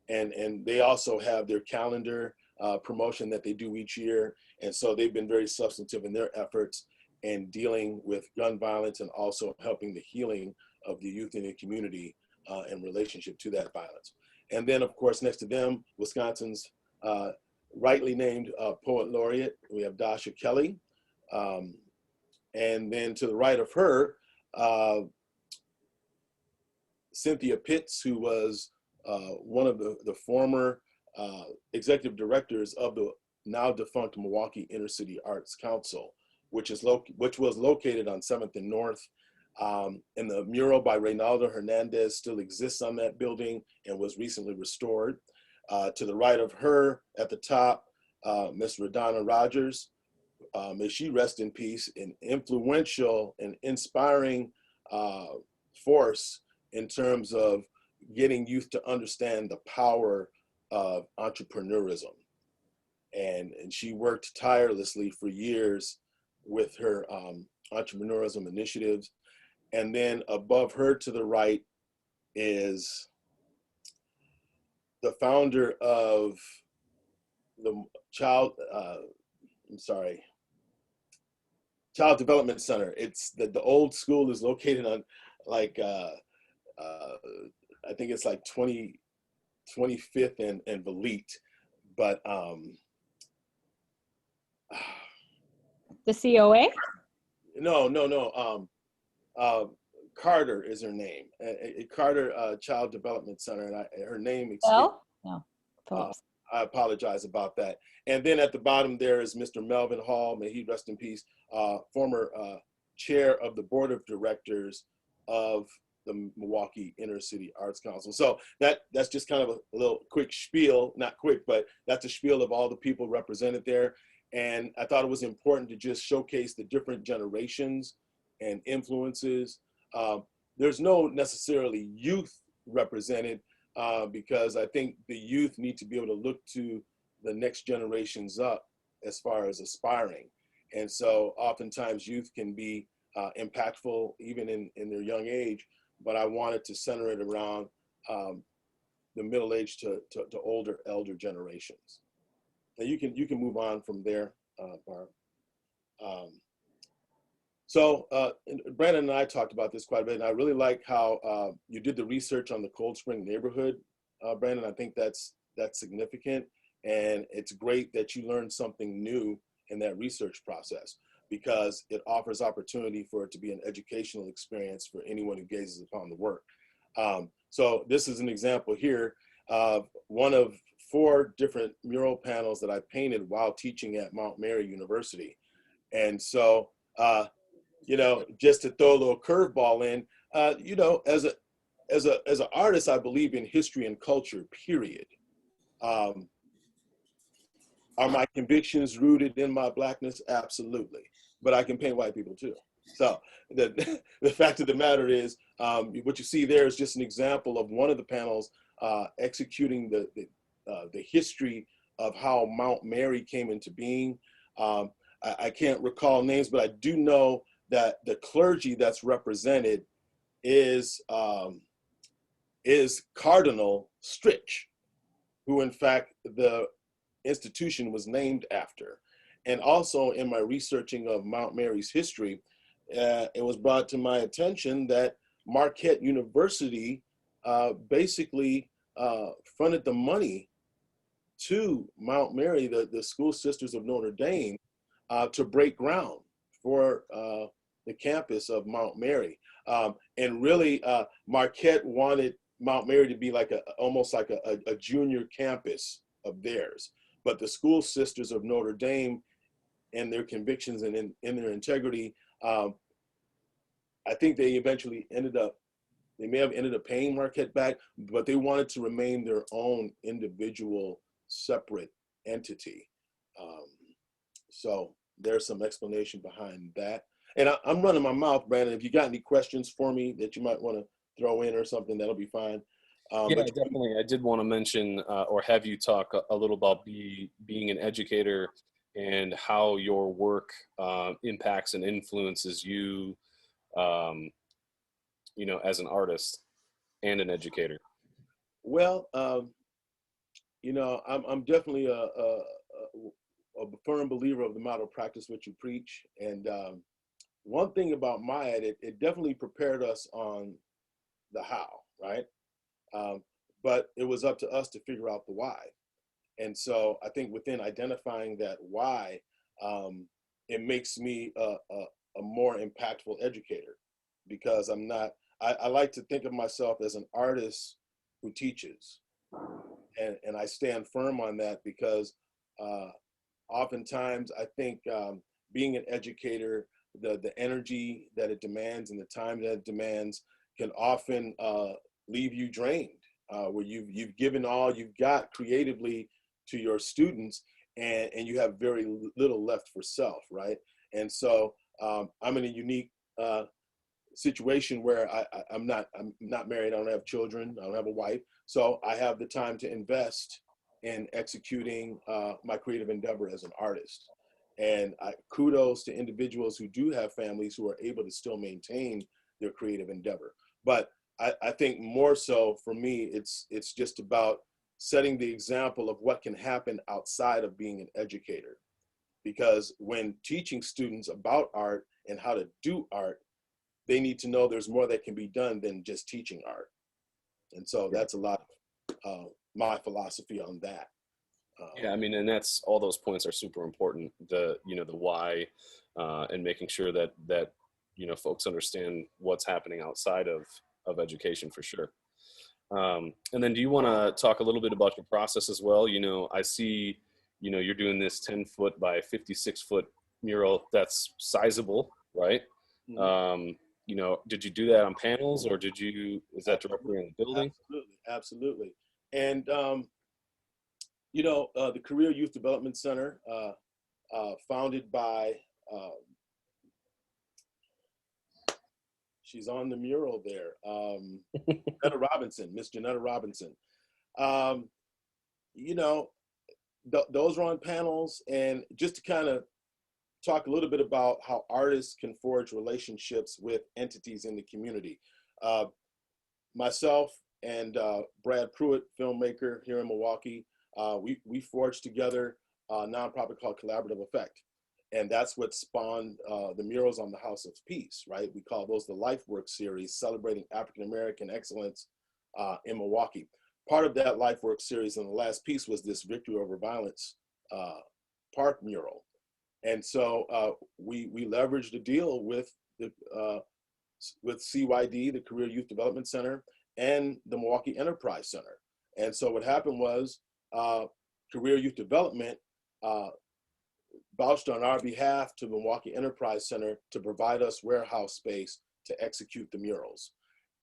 And they also have their calendar promotion that they do each year. And so they've been very substantive in their efforts in dealing with gun violence and also helping the healing of the youth in the community in relationship to that violence. And then of course, next to them, Wisconsin's rightly named poet laureate, we have Dasha Kelly. And then to the right of her, Cynthia Pitts, who was one of the former executive directors of the now defunct Milwaukee Inner City Arts Council, which was located on 7th and North. And the mural by Reynaldo Hernandez still exists on that building and was recently restored. To the right of her at the top, Miss Radonna Rogers, may she rest in peace, an influential and inspiring force in terms of getting youth to understand the power of entrepreneurism. And she worked tirelessly for years with her entrepreneurism initiatives. And then above her to the right is the founder of the Child Development Center. It's the old school is located on like, I think it's like 25th and Valete, but The COA? No. Carter is her name. Carter Child Development Center, and her name. Well, no. I apologize about that. And then at the bottom there is Mr. Melvin Hall, may he rest in peace, former chair of the board of directors of the Milwaukee Inner City Arts Council. So that's just kind of a little quick spiel, not quick, but that's a spiel of all the people represented there. And I thought it was important to just showcase the different generations and influences. There's no necessarily youth represented because I think the youth need to be able to look to the next generations up as far as aspiring. And so oftentimes youth can be impactful even in their young age, but I wanted to center it around the middle-aged to older, elder generations. Now you can move on from there, Barb. So Brandon and I talked about this quite a bit, and I really like how you did the research on the Cold Spring neighborhood, Brandon. I think that's significant And it's great that you learn something new in that research process, because it offers opportunity for it to be an educational experience for anyone who gazes upon the work. So this is an example here of one of 4 different mural panels that I painted while teaching at Mount Mary University. And so, you know, just to throw a little curveball in, you know, as an artist, I believe in history and culture, period. Are my convictions rooted in my Blackness? Absolutely. But I can paint white people too. So the fact of the matter is, what you see there is just an example of one of the panels executing the history of how Mount Mary came into being. I can't recall names, but I do know that the clergy that's represented is Cardinal Stritch, who in fact the institution was named after. And also in my researching of Mount Mary's history, it was brought to my attention that Marquette University basically fronted the money to Mount Mary, the School Sisters of Notre Dame, to break ground for the campus of Mount Mary. And really, Marquette wanted Mount Mary to be like almost like a junior campus of theirs. But the School Sisters of Notre Dame, and their convictions and in their integrity, I think they eventually they may have ended up paying Marquette back, but they wanted to remain their own individual, separate entity. So there's some explanation behind that. And I'm running my mouth, Brandon. If you got any questions for me that you might want to throw in or something, that'll be fine. Yeah, definitely. I did want to mention or have you talk a little about being an educator and how your work impacts and influences you, you know, as an artist and an educator. Well, you know, I'm definitely a firm believer of the motto, practice what you preach. And one thing about MyEd, it definitely prepared us on the how, right? But it was up to us to figure out the why. And so I think within identifying that why, it makes me a more impactful educator, because I like to think of myself as an artist who teaches. And I stand firm on that, because oftentimes I think being an educator, the energy that it demands and the time that it demands can often leave you drained, where you've given all you've got creatively to your students, and you have very little left for self, right? And so I'm in a unique situation where I'm not married, I don't have children, I don't have a wife, so I have the time to invest in executing my creative endeavor as an artist. And kudos to individuals who do have families who are able to still maintain their creative endeavor. But I think more so for me, it's just about setting the example of what can happen outside of being an educator. Because when teaching students about art and how to do art, they need to know there's more that can be done than just teaching art. And so that's a lot of my philosophy on that. Yeah, I mean, and that's, all those points are super important. The why, and making sure that you know, folks understand what's happening outside of education, for sure. And then do you want to talk a little bit about your process as well? You know, I see, you know, you're doing this 10-foot by 56-foot mural. That's sizable, right? Mm-hmm. You know, did you do that on panels, or is that directly in the building? Absolutely. And, you know, the Career Youth Development Center, founded by, she's on the mural there, Miss Janetta Robinson. You know, those are on panels. And just to kind of talk a little bit about how artists can forge relationships with entities in the community. Myself and Brad Pruitt, filmmaker here in Milwaukee, we forged together a nonprofit called Collaborative Effect. And that's what spawned the murals on the House of Peace, right? We call those the Life Work series, celebrating African-American excellence in Milwaukee. part of that Life Work series, and the last piece was this Victory Over Violence park mural. And so we leveraged a deal with CYD, the Career Youth Development Center, and the Milwaukee Enterprise Center. And so what happened was Career Youth Development vouched on our behalf to Milwaukee Enterprise Center to provide us warehouse space to execute the murals.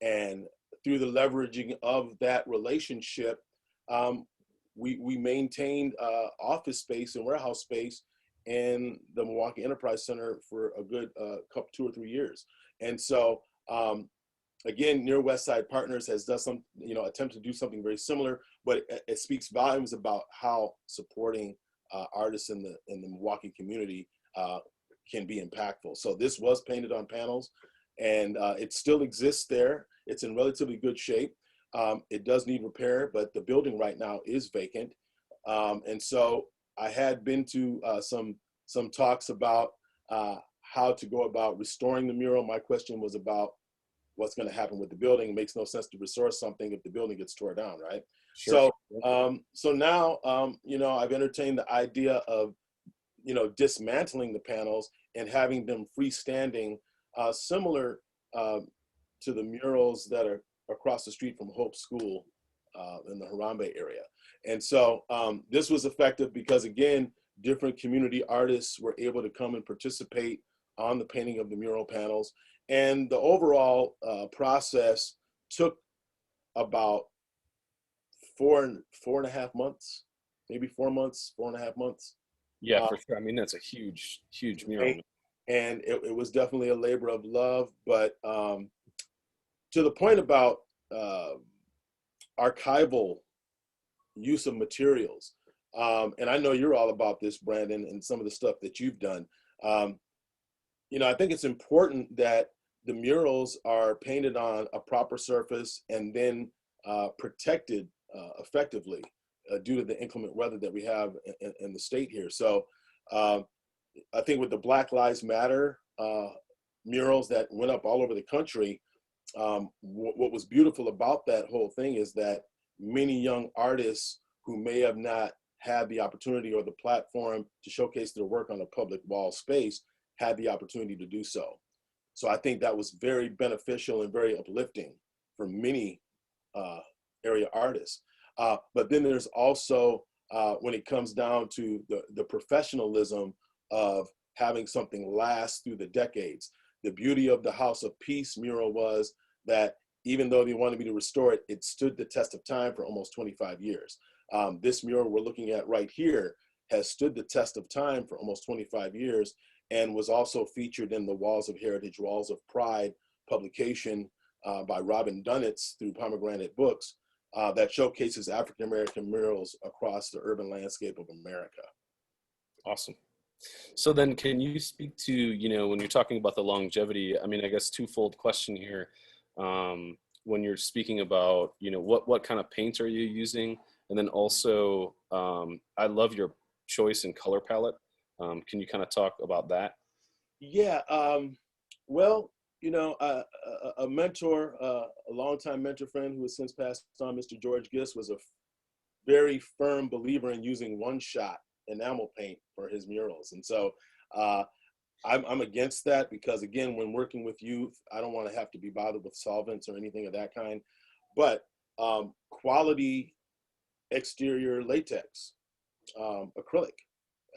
And through the leveraging of that relationship, we maintained office space and warehouse space in the Milwaukee Enterprise Center for a good 2 or 3 years. And so, again, Near West Side Partners has done some, attempt to do something very similar, but it speaks volumes about how supporting artists in the Milwaukee community can be impactful. So this was painted on panels, and it still exists there. It's in relatively good shape. It does need repair, but the building right now is vacant. And so I had been to some talks about how to go about restoring the mural. My question was about what's going to happen with the building. It makes no sense to restore something if the building gets torn down, right? Sure. So now, I've entertained the idea of, dismantling the panels and having them freestanding, similar to the murals that are across the street from Hope School in the Harambe area. And so this was effective because, again, different community artists were able to come and participate on the painting of the mural panels. And the overall process took about 4.5 months, maybe 4 months, 4.5 months. Yeah, for sure. I mean, that's a huge, huge mural. And it was definitely a labor of love, but to the point about archival use of materials. And I know you're all about this, Brandon, and some of the stuff that you've done. I think it's important that the murals are painted on a proper surface and then protected effectively due to the inclement weather that we have in the state here. So I think with the Black Lives Matter murals that went up all over the country, what was beautiful about that whole thing is that many young artists who may have not had the opportunity or the platform to showcase their work on a public wall space had the opportunity to do so. So I think that was very beneficial and very uplifting for many area artists. But then there's also, when it comes down to the professionalism of having something last through the decades. The beauty of the House of Peace mural was that even though they wanted me to restore it, it stood the test of time for almost 25 years. This mural we're looking at right here has stood the test of time for almost 25 years and was also featured in the Walls of Heritage, Walls of Pride publication by Robin Dunitz through Pomegranate Books that showcases African-American murals across the urban landscape of America. Awesome. So then can you speak to, when you're talking about the longevity, I mean, I guess twofold question here. When you're speaking about, what kind of paints are you using? And then also, I love your choice in color palette. Can you kind of talk about that? Yeah, well, a mentor, a longtime mentor friend who has since passed on, Mr. George Gist, was a very firm believer in using one-shot enamel paint for his murals. And so I'm against that because, again, when working with youth, I don't want to have to be bothered with solvents or anything of that kind. But quality exterior latex, acrylic,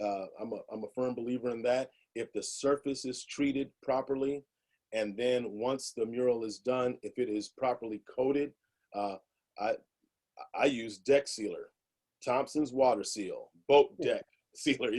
I'm a firm believer in that. If the surface is treated properly, and then once the mural is done, if it is properly coated, I use deck sealer, Thompson's water seal, boat deck sealer,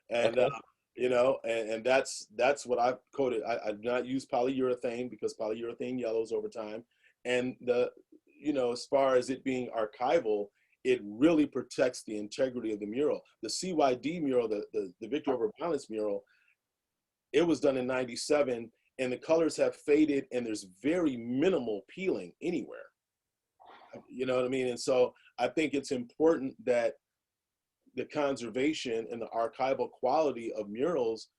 and and that's what I've coated. I do not use polyurethane because polyurethane yellows over time, and as far as it being archival, it really protects the integrity of the mural. The CYD mural, the Victory Over Violence mural, it was done in '97, and the colors have faded, and there's very minimal peeling anywhere. You know what I mean? And so I think it's important that the conservation and the archival quality of murals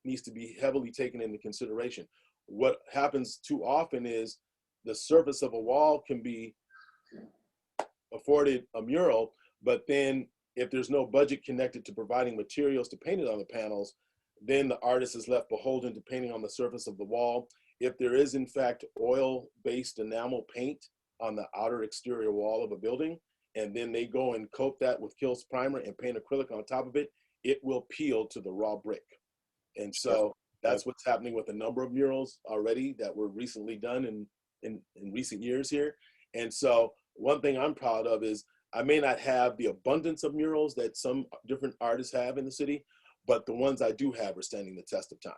needs to be heavily taken into consideration. What happens too often is the surface of a wall can be afforded a mural, but then if there's no budget connected to providing materials to paint it on the panels, then the artist is left beholden to painting on the surface of the wall. If there is in fact oil-based enamel paint on the outer exterior wall of a building, and then they go and coat that with Kills primer and paint acrylic on top of it, it will peel to the raw brick. And so that's what's happening with a number of murals already that were recently done in recent years here. And so one thing I'm proud of is I may not have the abundance of murals that some different artists have in the city, but the ones I do have are standing the test of time.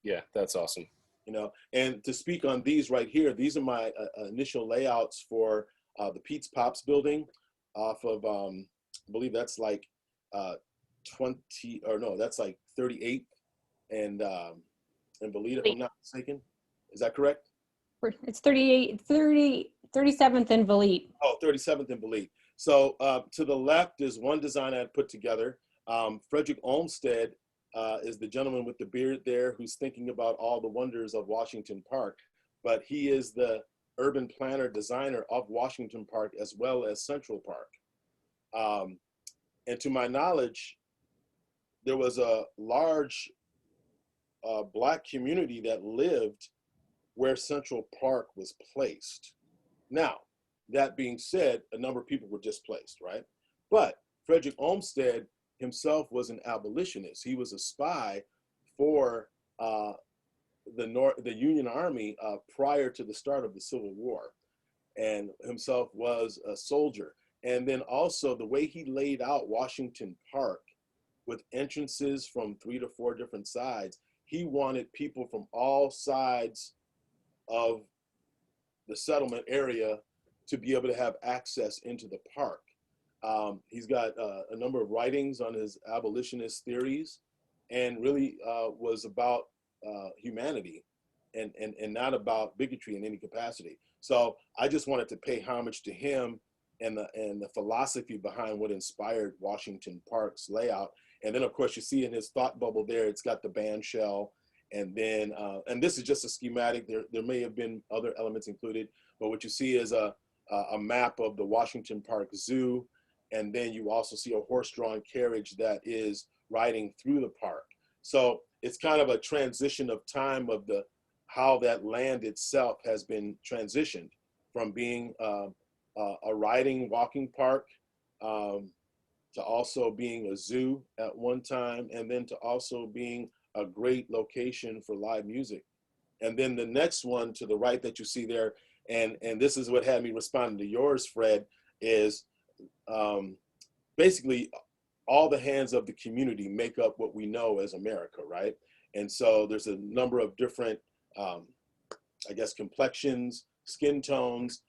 Yeah, that's awesome. You know, and to speak on these right here, these are my initial layouts for the Pete's Pops building off of, I believe that's like 20, or no, that's like 38 and Valita, if I'm not mistaken. Is that correct? It's 37th and Valete. Oh, 37th and Valete. So to the left is one design I had put together. Frederick Olmsted is the gentleman with the beard there who's thinking about all the wonders of Washington Park, but he is the urban planner designer of Washington Park as well as Central Park. And to my knowledge, there was a large Black community that lived where Central Park was placed. Now, that being said, a number of people were displaced, right? But Frederick Olmsted himself was an abolitionist. He was a spy for the Union Army prior to the start of the Civil War, and himself was a soldier. And then also the way he laid out Washington Park with entrances from 3 to 4 different sides, he wanted people from all sides of the settlement area to be able to have access into the park. He's got a number of writings on his abolitionist theories, and really was about humanity and not about bigotry in any capacity. So I just wanted to pay homage to him and the philosophy behind what inspired Washington Park's layout. And then of course you see in his thought bubble there, it's got the band shell. And then, and this is just a schematic. There may have been other elements included, but what you see is a map of the Washington Park Zoo. And then you also see a horse-drawn carriage that is riding through the park. So it's kind of a transition of time of how that land itself has been transitioned from being a riding, walking park to also being a zoo at one time, and then to also being a great location for live music. And then the next one to the right that you see there, and this is what had me responding to yours, Fred, is basically all the hands of the community make up what we know as America, right? And so there's a number of different, I guess, complexions, skin tones,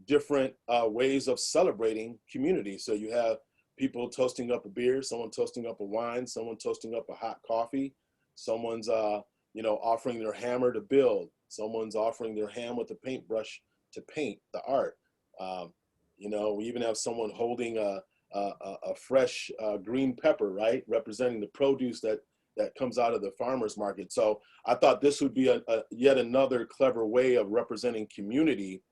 different ways of celebrating community. So you have people toasting up a beer, someone toasting up a wine, someone toasting up a hot coffee, someone's offering their hammer to build, someone's offering their hand with a paintbrush to paint the art. We even have someone holding a fresh green pepper, right, representing the produce that comes out of the farmer's market. So I thought this would be yet another clever way of representing community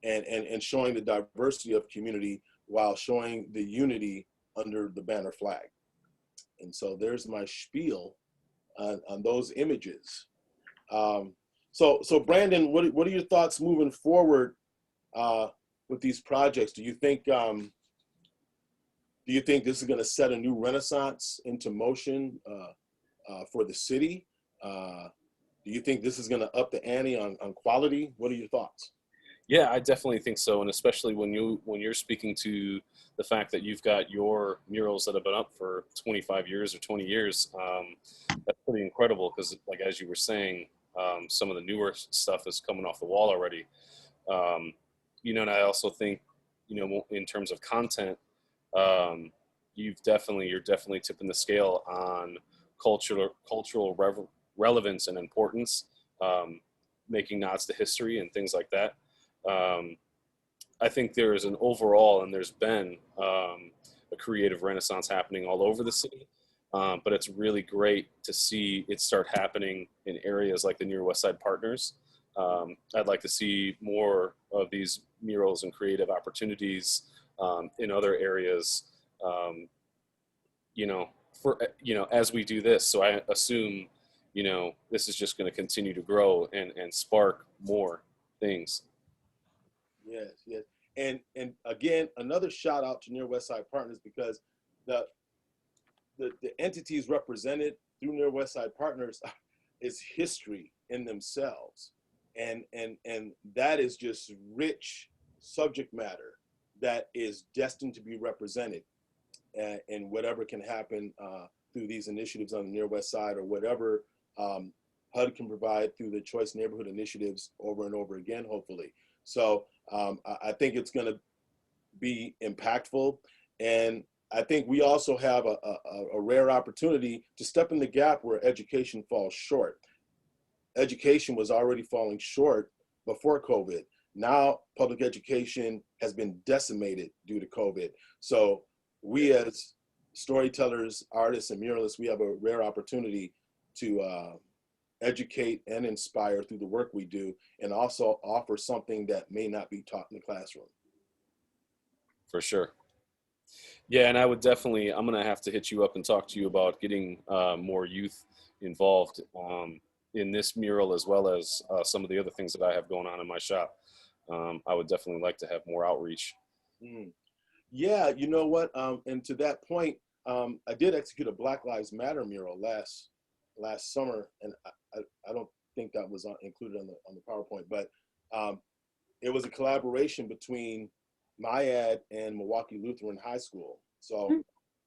and showing the diversity of community while showing the unity under the banner flag. And so there's my spiel on those images. So Brandon, what are your thoughts moving forward with these projects? Do you think this is going to set a new renaissance into motion for the city? Do you think this is going to up the ante on quality? What are your thoughts? Yeah, I definitely think so, and especially when you're speaking to the fact that you've got your murals that have been up for 25 years or 20 years, that's pretty incredible. Because, like as you were saying, some of the newer stuff is coming off the wall already. And I also think, in terms of content, you're definitely tipping the scale on cultural relevance and importance, making nods to history and things like that. I think there is an overall, and there's been a creative renaissance happening all over the city, but it's really great to see it start happening in areas like the Near West Side Partners, I'd like to see more of these murals and creative opportunities in other areas, you know, for, you know, as we do this. So I assume, you know, this is just going to continue to grow and spark more things. Yes, yes. And again, another shout out to Near West Side Partners, because the entities represented through Near West Side Partners is history in themselves. And that is just rich subject matter that is destined to be represented in whatever can happen through these initiatives on the Near West Side, or whatever HUD can provide through the Choice Neighborhood initiatives over and over again, hopefully. So I think it's going to be impactful. And I think we also have a rare opportunity to step in the gap where education falls short. Education was already falling short before COVID. Now public education has been decimated due to COVID. So we as storytellers, artists, and muralists, we have a rare opportunity to educate and inspire through the work we do, and also offer something that may not be taught in the classroom. For sure. Yeah, and I would definitely, I'm going to have to hit you up and talk to you about getting more youth involved in this mural, as well as some of the other things that I have going on in my shop. I would definitely like to have more outreach. Yeah, you know what? And to that point, I did execute a Black Lives Matter mural last summer, and I don't think that was included on the PowerPoint, but it was a collaboration between MyAd and Milwaukee Lutheran High School. So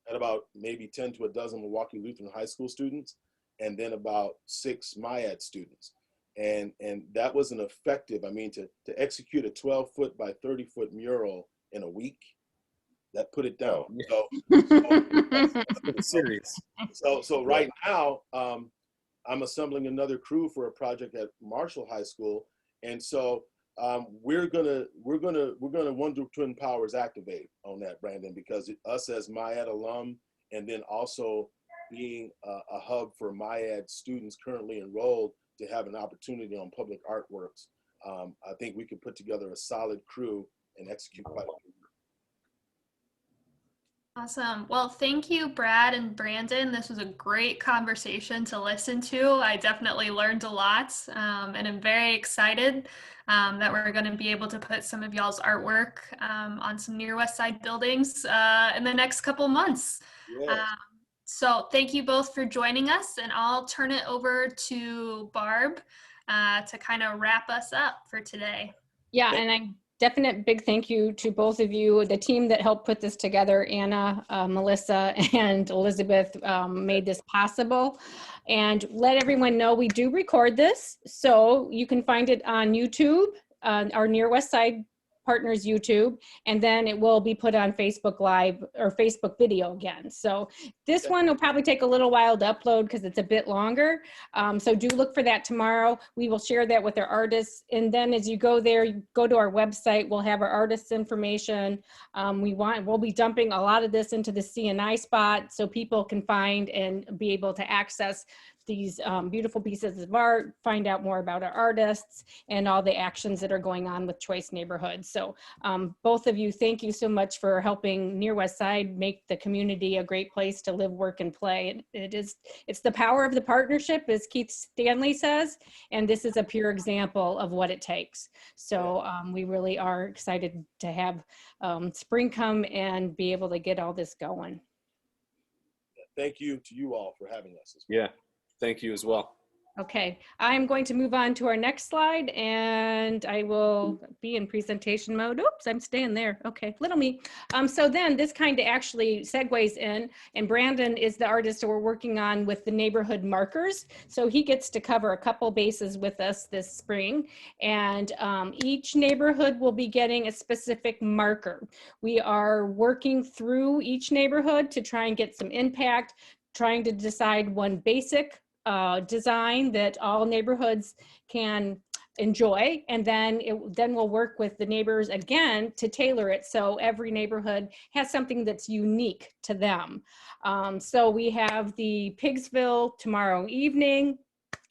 at about maybe 10 to a dozen Milwaukee Lutheran High School students, and then about 6 MyAd students. And that was an effective, I mean, to execute a 12-foot by 30-foot mural in a week, that put it down. So That's pretty serious. So right now, I'm assembling another crew for a project at Marshall High School, and so we're gonna Wonder Twin Powers activate on that, Brandon, because us as MyAd alum, and then also being a hub for MyAd students currently enrolled to have an opportunity on public artworks, I think we could put together a solid crew and execute quite a few. Awesome. Well, thank you, Brad and Brandon. This was a great conversation to listen to. I definitely learned a lot, and I'm very excited that we're going to be able to put some of y'all's artwork on some Near West Side buildings in the next couple months. Yes. So thank you both for joining us, and I'll turn it over to Barb to kind of wrap us up for today. Yeah, and I definite big thank you to both of you, the team that helped put this together. Anna, Melissa, and Elizabeth made this possible. And let everyone know we do record this, so you can find it on YouTube, our Near West Side Partners YouTube, and then it will be put on Facebook Live or Facebook video again. So this one will probably take a little while to upload because it's a bit longer. So do look for that tomorrow. We will share that with our artists. And then as you go there, you go to our website, we'll have our artists' information. We'll be dumping a lot of this into the CNI spot so people can find and be able to access these beautiful pieces of art, find out more about our artists and all the actions that are going on with Choice Neighborhoods. So both of you, thank you so much for helping Near West Side make the community a great place to live, work, and play. It's the power of the partnership, as Keith Stanley says, and this is a pure example of what it takes. So we really are excited to have spring come and be able to get all this going. Thank you to you all for having us as well. Yeah. Thank you as well. Okay, I'm going to move on to our next slide, and I will be in presentation mode. Oops, I'm staying there. Okay, little me. So then this kind of actually segues in, and Brandon is the artist that we're working on with the neighborhood markers. So he gets to cover a couple bases with us this spring, and each neighborhood will be getting a specific marker. We are working through each neighborhood to try and get some impact, trying to decide one basic design that all neighborhoods can enjoy, and then we'll work with the neighbors again to tailor it so every neighborhood has something that's unique to them. So we have the Pigsville tomorrow evening.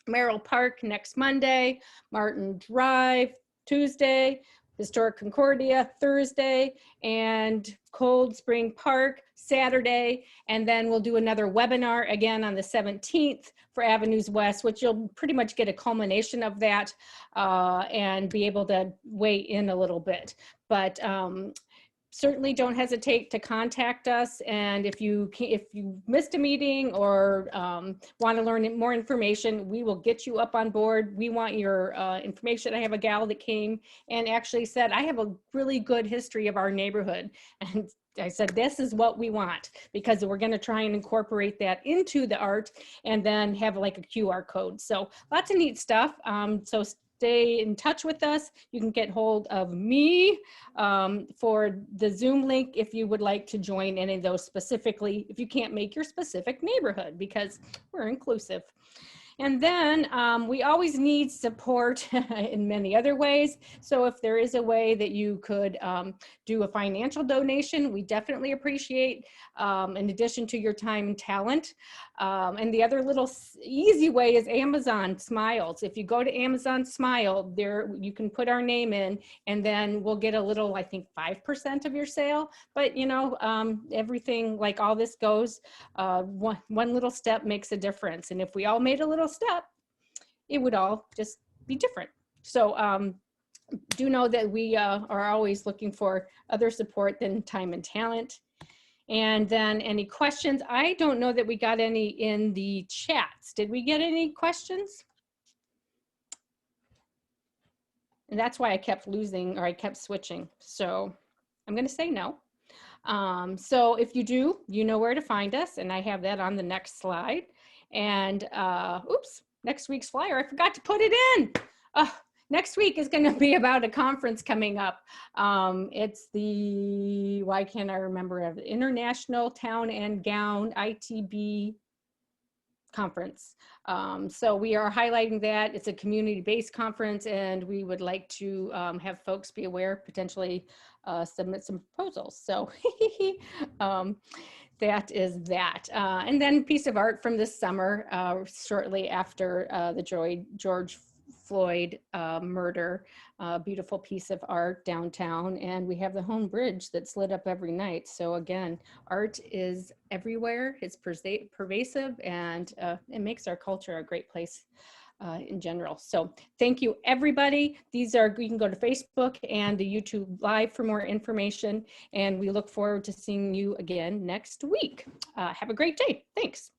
Merrill Park next Monday, Martin Drive Tuesday, Historic Concordia Thursday, and Cold Spring Park Saturday. And then we'll do another webinar again on the 17th for Avenues West, which you'll pretty much get a culmination of that and be able to weigh in a little bit. But certainly don't hesitate to contact us. And if you missed a meeting or want to learn more information, we will get you up on board. We want your information. I have a gal that came and actually said, I have a really good history of our neighborhood. And I said, this is what we want, because we're going to try and incorporate that into the art and then have like a QR code. So lots of neat stuff. So stay in touch with us. You can get hold of me for the Zoom link if you would like to join any of those specifically, if you can't make your specific neighborhood, because we're inclusive. And then we always need support in many other ways. So if there is a way that you could do a financial donation, we definitely appreciate, in addition to your time and talent. And the other little easy way is Amazon Smiles. If you go to Amazon Smile, there you can put our name in, and then we'll get a little, I think 5% of your sale. But you know, everything, like all this goes, one little step makes a difference. And if we all made a little step, it would all just be different. So do know that we are always looking for other support than time and talent. And then any questions? I don't know that we got any in the chats. Did we get any questions? And that's why I kept losing, or I kept switching. So I'm going to say no. So if you do, you know where to find us. And I have that on the next slide. And oops, next week's flyer, I forgot to put it in. Next week is going to be about a conference coming up. It's the, why can't I remember, International Town and Gown ITB conference. So we are highlighting that. It's a community-based conference, and we would like to have folks be aware, potentially submit some proposals. So that is that. And then piece of art from this summer, shortly after the George Floyd murder, beautiful piece of art downtown. And we have the Home Bridge that's lit up every night. So again, art is everywhere. It's pervasive, and it makes our culture a great place in general. So thank you, everybody. These are, you can go to Facebook and the YouTube Live for more information. And we look forward to seeing you again next week. Have a great day. Thanks.